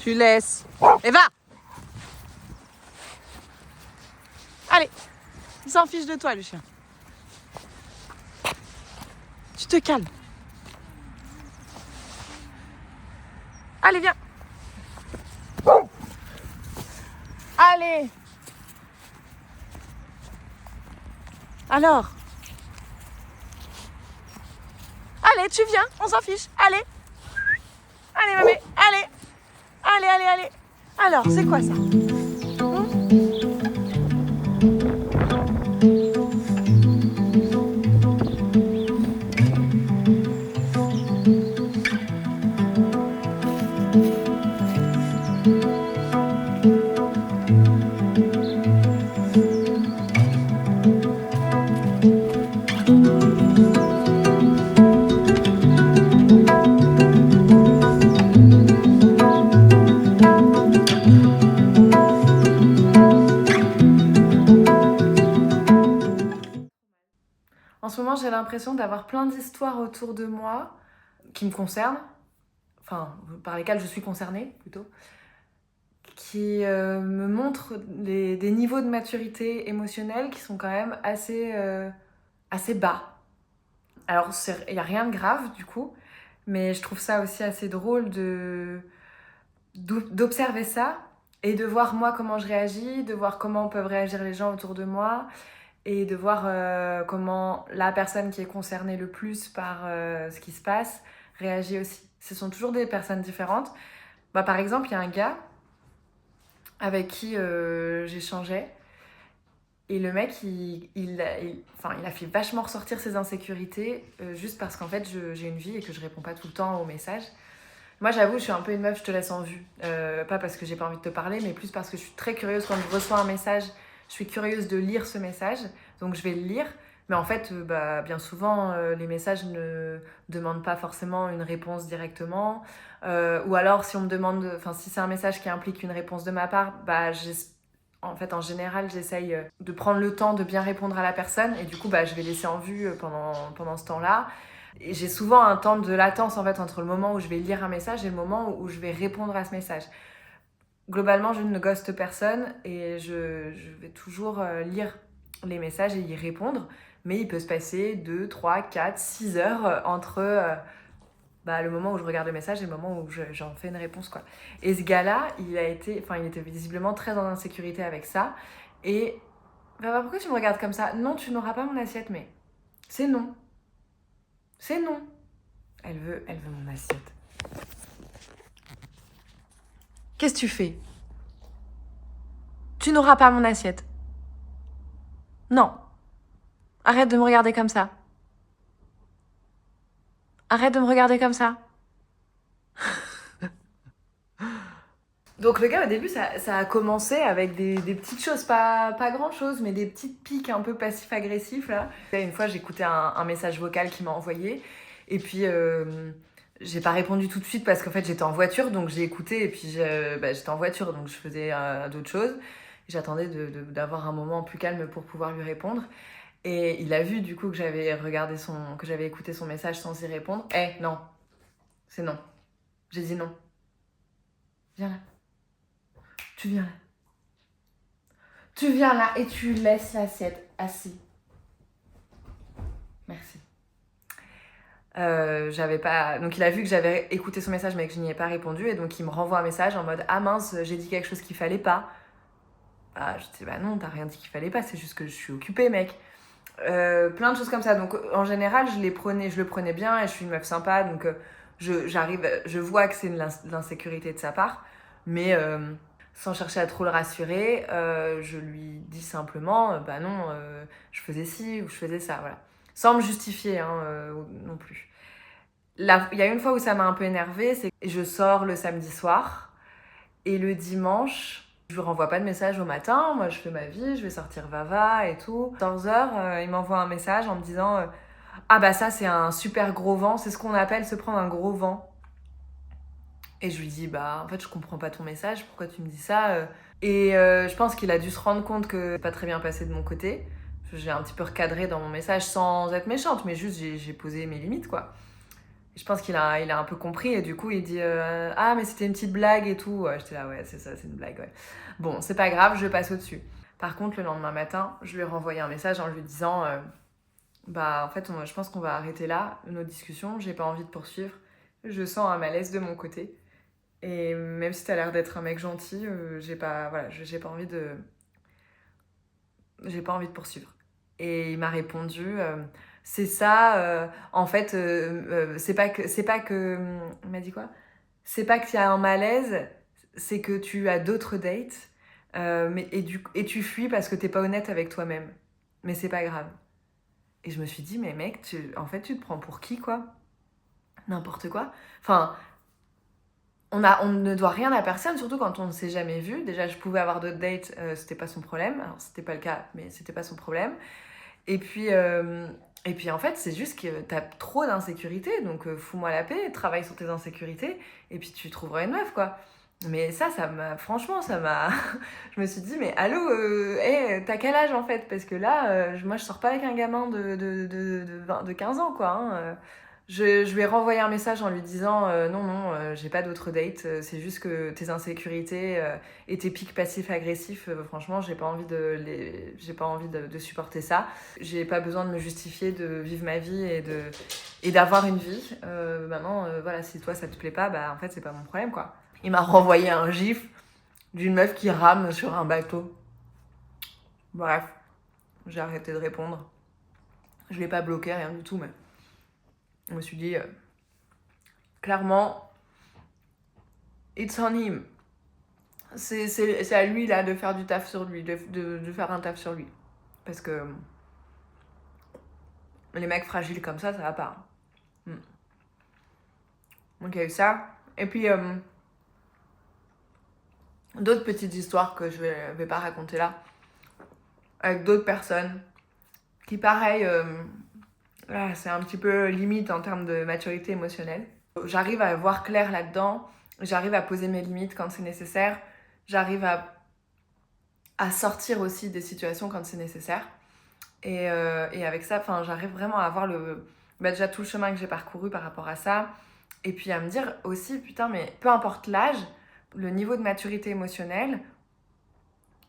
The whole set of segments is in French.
Tu laisses. Et va! Allez, il s'en fiche de toi, le chien. Tu te calmes. Allez, viens. Allez. Alors. Allez, tu viens, on s'en fiche. Allez. Allez, mamie, allez. Allez, allez, allez. Alors, c'est quoi ça? En ce moment, j'ai l'impression d'avoir plein d'histoires autour de moi qui me concernent, enfin, par lesquelles je suis concernée plutôt, qui me montrent des niveaux de maturité émotionnelle qui sont quand même assez bas. Alors, il n'y a rien de grave du coup, mais je trouve ça aussi assez drôle d'observer ça et de voir moi comment je réagis, de voir comment peuvent réagir les gens autour de moi et de voir comment la personne qui est concernée le plus par ce qui se passe réagit aussi. Ce sont toujours des personnes différentes. Par exemple, il y a un gars avec qui j'échangeais et le mec, il a fait vachement ressortir ses insécurités juste parce qu'en fait, j'ai une vie et que je réponds pas tout le temps aux messages. Moi, j'avoue, je suis un peu une meuf, je te laisse en vue. Pas parce que j'ai pas envie de te parler, mais plus parce que je suis très curieuse quand je reçois un message. Je suis curieuse de lire ce message, donc je vais le lire. Mais en fait, bien souvent, les messages ne demandent pas forcément une réponse directement. Ou alors, si on me demande, si c'est un message qui implique une réponse de ma part, en fait, en général, j'essaye de prendre le temps de bien répondre à la personne. Et du coup, je vais laisser en vue pendant ce temps-là. Et j'ai souvent un temps de latence en fait entre le moment où je vais lire un message et le moment où je vais répondre à ce message. Globalement, je ne ghoste personne et je vais toujours lire les messages et y répondre, mais il peut se passer 2, 3, 4, 6 heures entre le moment où je regarde le message et le moment où j'en fais une réponse, quoi. Et ce gars-là, il était visiblement très en insécurité avec ça. Et pourquoi tu me regardes comme ça? Non, tu n'auras pas mon assiette, mais c'est non. C'est non. Elle veut mon assiette. Qu'est-ce que tu fais? Tu n'auras pas mon assiette. Non. Arrête de me regarder comme ça. Arrête de me regarder comme ça. Donc le gars, au début, ça a commencé avec des petites choses, pas grand-chose, mais des petites piques un peu passif-agressifs, là. Une fois, j'écoutais un message vocal qu'il m'a envoyé, et puis j'ai pas répondu tout de suite parce qu'en fait, j'étais en voiture, donc j'ai écouté, et puis j'étais en voiture, donc je faisais d'autres choses. J'attendais d'avoir un moment plus calme pour pouvoir lui répondre. Et il a vu, du coup, que j'avais écouté son message sans y répondre. Non. C'est non. J'ai dit non. Viens là. Tu viens là. Tu viens là et tu laisses l'assiette assis. Merci. J'avais pas... Donc il a vu que j'avais écouté son message mais que je n'y ai pas répondu et donc il me renvoie un message en mode « Ah mince, j'ai dit quelque chose qu'il fallait pas. » Je dis « Non, t'as rien dit qu'il fallait pas, c'est juste que je suis occupée, mec. » Plein de choses comme ça. Donc en général, je le prenais bien et je suis une meuf sympa, donc je vois que c'est de l'insécurité de sa part, mais sans chercher à trop le rassurer, je lui dis simplement non, je faisais ci ou je faisais ça, voilà. Sans me justifier non plus. Là, il y a une fois où ça m'a un peu énervée, c'est que je sors le samedi soir et le dimanche, je lui renvoie pas de message au matin, moi je fais ma vie, je vais sortir Vava et tout. 14h, il m'envoie un message en me disant ça c'est un super gros vent, c'est ce qu'on appelle se prendre un gros vent. Et je lui dis en fait je comprends pas ton message, pourquoi tu me dis ça? Et je pense qu'il a dû se rendre compte que c'est pas très bien passé de mon côté. J'ai un petit peu recadré dans mon message sans être méchante, mais juste j'ai posé mes limites, quoi. Je pense il a un peu compris et du coup il dit ah mais c'était une petite blague et tout. Ouais, j'étais là ouais c'est ça, c'est une blague ouais. Bon c'est pas grave, je passe au-dessus. Par contre le lendemain matin, je lui ai renvoyé un message en lui disant bah en fait je pense qu'on va arrêter là nos discussions, j'ai pas envie de poursuivre. Je sens un malaise de mon côté et même si t'as l'air d'être un mec gentil, j'ai pas voilà, j'ai pas envie de poursuivre. Et il m'a répondu c'est ça en fait c'est pas que il m'a dit quoi? C'est pas qu'il y a un malaise, c'est que tu as d'autres dates et tu fuis parce que t'es pas honnête avec toi-même. Mais c'est pas grave. Et je me suis dit mais mec, en fait tu te prends pour qui quoi? N'importe quoi. Enfin, on ne doit rien à personne, surtout quand on ne s'est jamais vu. Déjà, je pouvais avoir d'autres dates, c'était pas son problème. Alors, c'était pas le cas, mais c'était pas son problème. Et puis, en fait, c'est juste que t'as trop d'insécurité, donc fous-moi la paix, travaille sur tes insécurités, et puis tu trouveras une meuf, quoi. Mais ça m'a, franchement, ça m'a. Je me suis dit, mais allô, hey, t'as quel âge en fait? Parce que là, moi, je sors pas avec un gamin de 15 ans, quoi. Hein. Je lui ai renvoyé un message en lui disant non, non, j'ai pas d'autres dates, c'est juste que tes insécurités et tes pics passifs-agressifs, franchement, j'ai pas envie de supporter ça. J'ai pas besoin de me justifier de vivre ma vie et d'avoir une vie. Maintenant, voilà, si toi ça te plaît pas, bah en fait, c'est pas mon problème, quoi. Il m'a renvoyé un gif d'une meuf qui rame sur un bateau. Bref, j'ai arrêté de répondre. Je l'ai pas bloqué, rien du tout, mais je me suis dit, clairement, it's on him. C'est à lui là de faire du taf sur lui, de faire un taf sur lui. Parce que les mecs fragiles comme ça va pas. Donc il y a eu ça. Et puis d'autres petites histoires que je vais pas raconter là. Avec d'autres personnes qui pareil, c'est un petit peu limite en termes de maturité émotionnelle. J'arrive à voir clair là-dedans. J'arrive à poser mes limites quand c'est nécessaire. J'arrive à sortir aussi des situations quand c'est nécessaire. Et avec ça, j'arrive vraiment à avoir déjà tout le chemin que j'ai parcouru par rapport à ça. Et puis à me dire aussi, putain, mais peu importe l'âge, le niveau de maturité émotionnelle,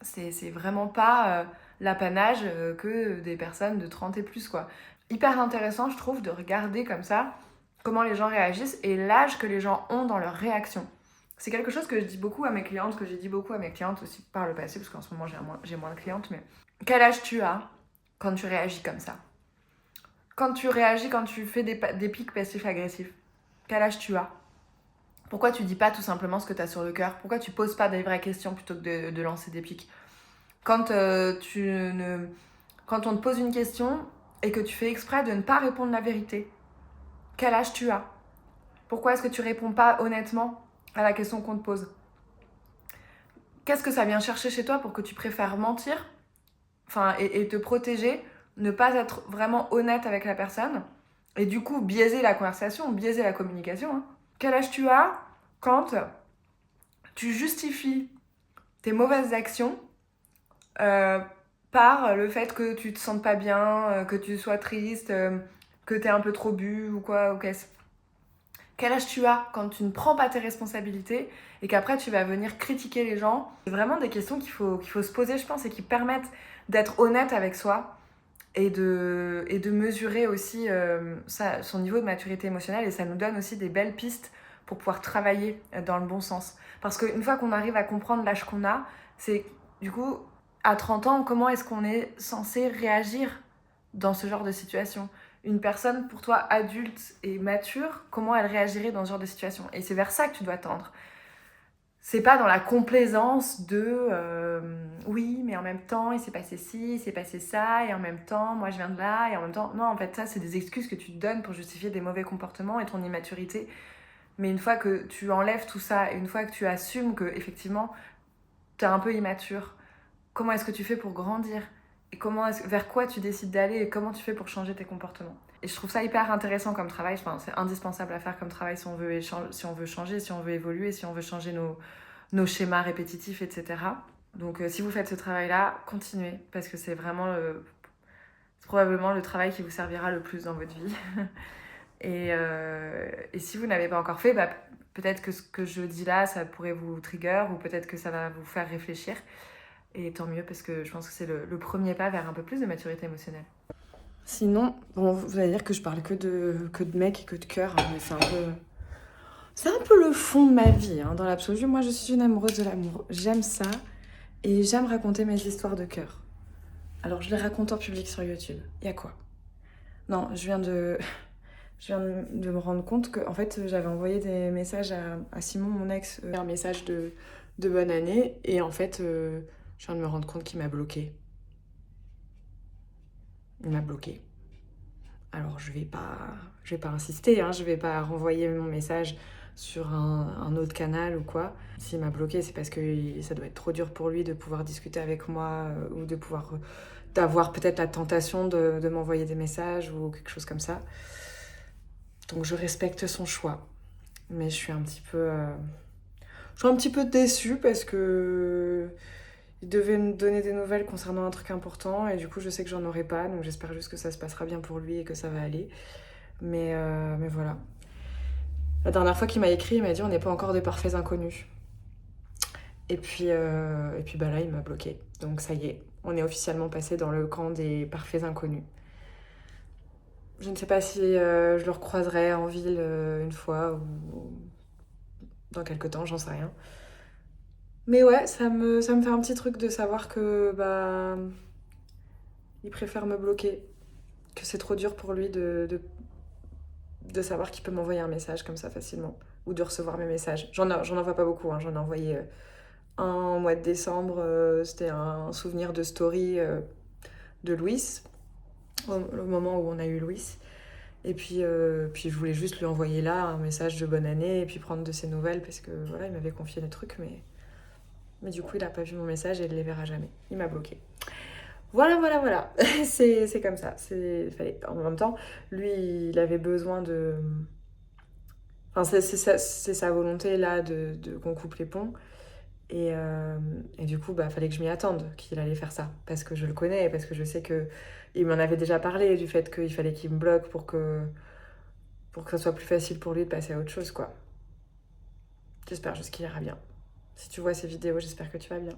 c'est vraiment pas l'apanage que des personnes de 30 et plus, quoi. Hyper intéressant, je trouve, de regarder comme ça comment les gens réagissent et l'âge que les gens ont dans leur réaction. C'est quelque chose que je dis beaucoup à mes clientes, que j'ai dit beaucoup à mes clientes aussi par le passé, parce qu'en ce moment j'ai moins de clientes, mais quel âge tu as quand tu réagis comme ça? Quand tu réagis, quand tu fais des pics passifs-agressifs, quel âge tu as? Pourquoi tu dis pas tout simplement ce que tu as sur le cœur? Pourquoi tu poses pas des vraies questions plutôt que de lancer des pics? Quand quand on te pose une question et que tu fais exprès de ne pas répondre la vérité, quel âge tu as? Pourquoi est-ce que tu réponds pas honnêtement à la question qu'on te pose? Qu'est-ce que ça vient chercher chez toi pour que tu préfères mentir et te protéger, ne pas être vraiment honnête avec la personne et du coup biaiser la conversation, biaiser la communication, hein. Quel âge tu as quand tu justifies tes mauvaises actions par le fait que tu te sentes pas bien, que tu sois triste, que t'es un peu trop bu ou quoi, ou qu'est-ce. Quel âge tu as quand tu ne prends pas tes responsabilités et qu'après tu vas venir critiquer les gens? C'est vraiment des questions qu'il faut se poser, je pense, et qui permettent d'être honnête avec soi et de mesurer aussi son niveau de maturité émotionnelle. Et ça nous donne aussi des belles pistes pour pouvoir travailler dans le bon sens. Parce qu'une fois qu'on arrive à comprendre l'âge qu'on a, c'est du coup, à 30 ans, comment est-ce qu'on est censé réagir dans ce genre de situation? Une personne, pour toi, adulte et mature, comment elle réagirait dans ce genre de situation? Et c'est vers ça que tu dois tendre. C'est pas dans la complaisance de oui, mais en même temps, il s'est passé ci, il s'est passé ça, et en même temps, moi je viens de là, et en même temps. Non, en fait, ça, c'est des excuses que tu te donnes pour justifier des mauvais comportements et ton immaturité. Mais une fois que tu enlèves tout ça, et une fois que tu assumes que, effectivement, t'es un peu immature, comment est-ce que tu fais pour grandir? Et vers quoi tu décides d'aller et comment tu fais pour changer tes comportements? Et je trouve ça hyper intéressant comme travail. C'est indispensable à faire comme travail si on veut changer, si on veut évoluer, si on veut changer nos schémas répétitifs, etc. Donc si vous faites ce travail-là, continuez, parce que c'est probablement le travail qui vous servira le plus dans votre vie. Et si vous n'avez pas encore fait, bah, peut-être que ce que je dis là, ça pourrait vous trigger ou peut-être que ça va vous faire réfléchir. Et tant mieux parce que je pense que c'est le premier pas vers un peu plus de maturité émotionnelle. Sinon, bon, vous allez dire que je parle que de mecs et que de cœur, hein, mais c'est un peu le fond de ma vie, hein, dans l'absolu. Moi, je suis une amoureuse de l'amour. J'aime ça et j'aime raconter mes histoires de cœur. Alors, je les raconte en public sur YouTube. Y a quoi? Non, je viens de me rendre compte que en fait, j'avais envoyé des messages à Simon, mon ex, un message de bonne année. Et en fait, je viens de me rendre compte qu'il m'a bloqué. Il m'a bloqué. Alors, je vais pas insister, hein, je vais pas renvoyer mon message sur un autre canal ou quoi. S'il m'a bloqué, c'est parce que ça doit être trop dur pour lui de pouvoir discuter avec moi ou de pouvoir d'avoir peut-être la tentation de m'envoyer des messages ou quelque chose comme ça. Donc je respecte son choix. Mais je suis un petit peu déçue parce que il devait me donner des nouvelles concernant un truc important et du coup je sais que j'en aurai pas, donc j'espère juste que ça se passera bien pour lui et que ça va aller. Mais voilà. La dernière fois qu'il m'a écrit, il m'a dit on n'est pas encore des parfaits inconnus. Et puis bah là il m'a bloqué. Donc ça y est, on est officiellement passé dans le camp des parfaits inconnus. Je ne sais pas si je le recroiserai en ville une fois ou dans quelques temps, j'en sais rien. Mais ouais, ça me fait un petit truc de savoir que bah il préfère me bloquer, que c'est trop dur pour lui de savoir qu'il peut m'envoyer un message comme ça facilement ou de recevoir mes messages. J'en envoie pas beaucoup, hein. J'en ai envoyé un au mois de décembre, c'était un souvenir de story de Louis, au moment où on a eu Louis. Et puis je voulais juste lui envoyer là un message de bonne année et puis prendre de ses nouvelles parce que voilà, il m'avait confié des trucs, mais du coup il a pas vu mon message et il les verra jamais. Il m'a bloqué. Voilà. C'est comme ça. En même temps, lui, il avait besoin de. Enfin, c'est sa volonté là de qu'on coupe les ponts. Et du coup, bah, fallait que je m'y attende qu'il allait faire ça. Parce que je le connais, parce que je sais que. Il m'en avait déjà parlé du fait qu'il fallait qu'il me bloque pour que ça soit plus facile pour lui de passer à autre chose, quoi. J'espère juste qu'il ira bien. Si tu vois ces vidéos, j'espère que tu vas bien.